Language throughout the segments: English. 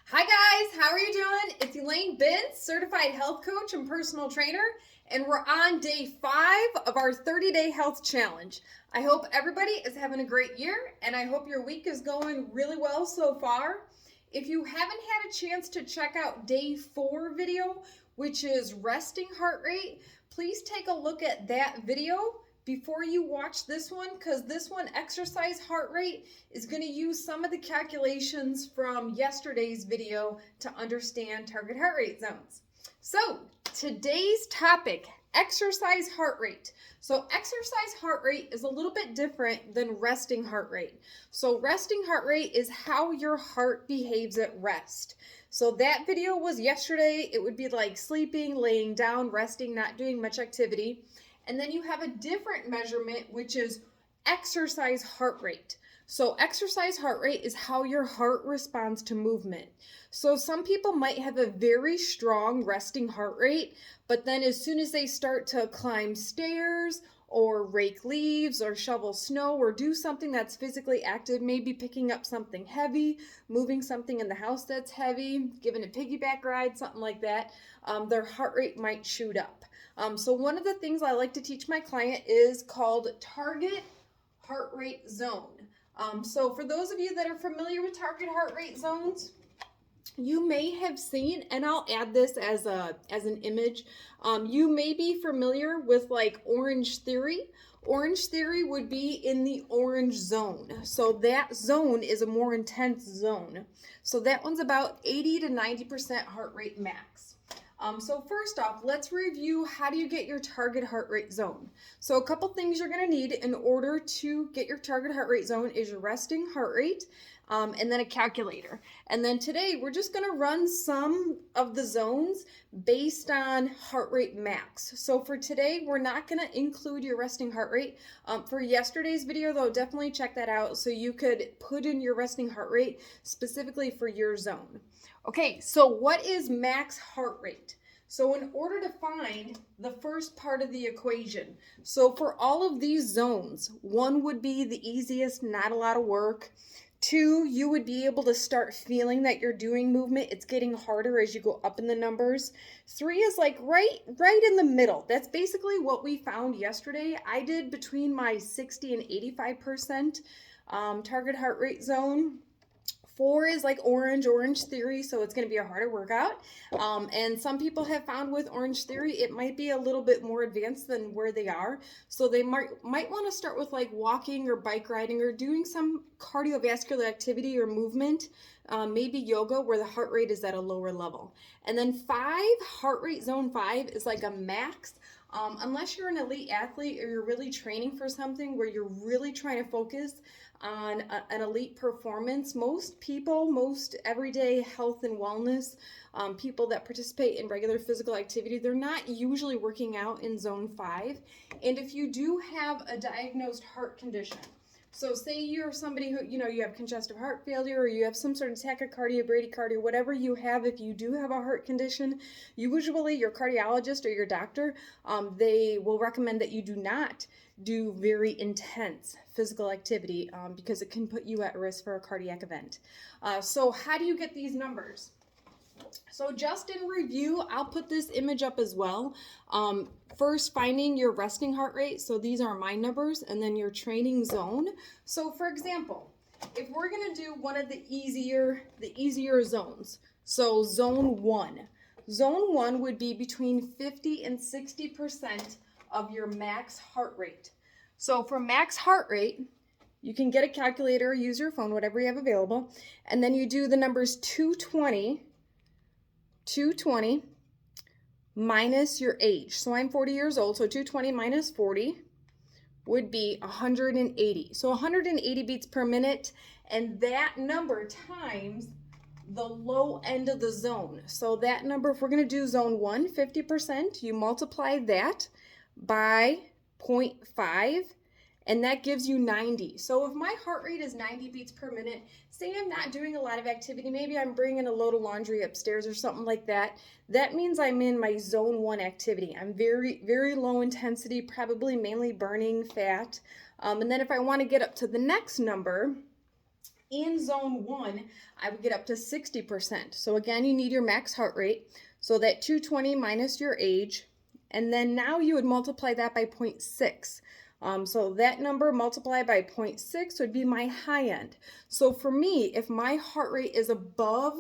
Hi guys, how are you doing? It's Elaine Bintz, certified health coach and personal trainer, and we're on day 5 of our 30-day health challenge. I hope everybody is having a great year, and I hope your week is going really well so far. If you haven't had a chance to check out day 4 video, which is resting heart rate, please take a look at that video before you watch this one, because this one, exercise heart rate, is going to use some of the calculations from yesterday's video to understand target heart rate zones. So today's topic, exercise heart rate. So exercise heart rate is a little bit different than resting heart rate. So resting heart rate is how your heart behaves at rest. So that video was yesterday. It would be like sleeping, laying down, resting, not doing much activity. And then you have a different measurement, which is exercise heart rate. So exercise heart rate is how your heart responds to movement. So some people might have a very strong resting heart rate, but then as soon as they start to climb stairs or rake leaves or shovel snow or do something that's physically active, maybe picking up something heavy, moving something in the house that's heavy, giving a piggyback ride, something like that, their heart rate might shoot up. So one of the things I like to teach my client is called target heart rate zone. So for those of you that are familiar with target heart rate zones, you may have seen, and I'll add this as an image, you may be familiar with like Orange Theory. Orange Theory would be in the orange zone. So that zone is a more intense zone. So that one's about 80 to 90% heart rate max. So first off, let's review how do you get your target heart rate zone. So a couple things you're going to need in order to get your target heart rate zone is your resting heart rate, and then a calculator. And then today we're just going to run some of the zones based on heart rate max. So for today, we're not going to include your resting heart rate. For yesterday's video though, definitely check that out so you could put in your resting heart rate specifically for your zone. Okay, so what is max heart rate? So in order to find the first part of the equation, so for all of these zones, 1 would be the easiest, not a lot of work. 2, you would be able to start feeling that you're doing movement. It's getting harder as you go up in the numbers. 3 is like right in the middle. That's basically what we found yesterday. I did between my 60 and 85% target heart rate zone. 4 is like Orange Theory, so it's going to be a harder workout. And some people have found with Orange Theory, it might be a little bit more advanced than where they are. So they might want to start with like walking or bike riding or doing some cardiovascular activity or movement, maybe yoga where the heart rate is at a lower level. And then 5, heart rate zone 5 is like a max. Unless you're an elite athlete or you're really training for something where you're really trying to focus on an elite performance, most everyday health and wellness people that participate in regular physical activity, they're not usually working out in zone 5. And if you do have a diagnosed heart condition, so say you're somebody who, you have congestive heart failure or you have some sort of tachycardia, bradycardia, whatever you have, if you do have a heart condition, usually your cardiologist or your doctor, they will recommend that you do not do very intense physical activity because it can put you at risk for a cardiac event. So how do you get these numbers? So just in review, I'll put this image up as well. First, finding your resting heart rate. So these are my numbers, and then your training zone. So for example, if we're going to do one of the easier zones, so zone 1. Zone 1 would be between 50 and 60% of your max heart rate. So for max heart rate, you can get a calculator, use your phone, whatever you have available, and then you do the numbers 220 minus your age. So I'm 40 years old, so 220 minus 40 would be 180. So 180 beats per minute, and that number times the low end of the zone. So that number, if we're going to do zone 1, 50%, you multiply that by 0.5, and that gives you 90. So if my heart rate is 90 beats per minute, say I'm not doing a lot of activity, maybe I'm bringing a load of laundry upstairs or something like that, that means I'm in my zone 1 activity. I'm very low intensity, probably mainly burning fat. And then if I want to get up to the next number, in zone 1, I would get up to 60%. So again, you need your max heart rate. So that 220 minus your age, and then now you would multiply that by 0.6. So that number multiplied by 0.6 would be my high end. So for me, if my heart rate is above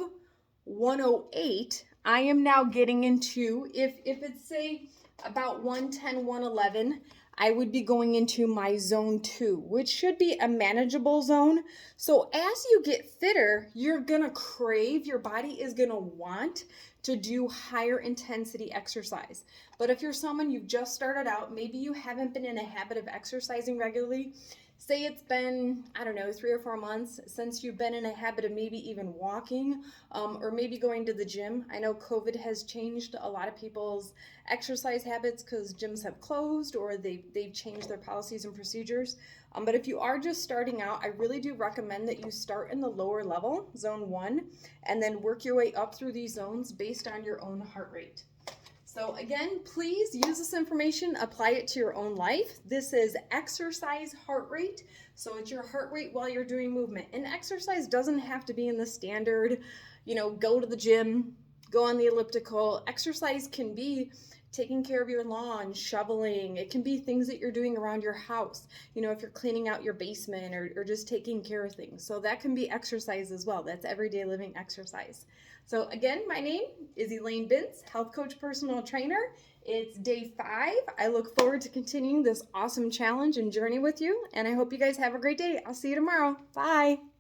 108, I am now getting into, if it's say about 110, 111, I would be going into my zone 2, which should be a manageable zone. So as you get fitter, you're gonna crave, your body is gonna want to do higher intensity exercise. But if you're someone you've just started out, maybe you haven't been in a habit of exercising regularly, say it's been, I don't know, 3 or 4 months since you've been in a habit of maybe even walking or maybe going to the gym. I know COVID has changed a lot of people's exercise habits because gyms have closed or they've changed their policies and procedures. But if you are just starting out, I really do recommend that you start in the lower level, zone 1, and then work your way up through these zones based on your own heart rate. So again, please use this information, apply it to your own life. This is exercise heart rate. So it's your heart rate while you're doing movement. And exercise doesn't have to be in the standard, go to the gym, go on the elliptical. Exercise can be taking care of your lawn, shoveling. It can be things that you're doing around your house. If you're cleaning out your basement or just taking care of things. So that can be exercise as well. That's everyday living exercise. So again, my name is Elaine Bintz, health coach, personal trainer. It's day 5. I look forward to continuing this awesome challenge and journey with you. And I hope you guys have a great day. I'll see you tomorrow. Bye.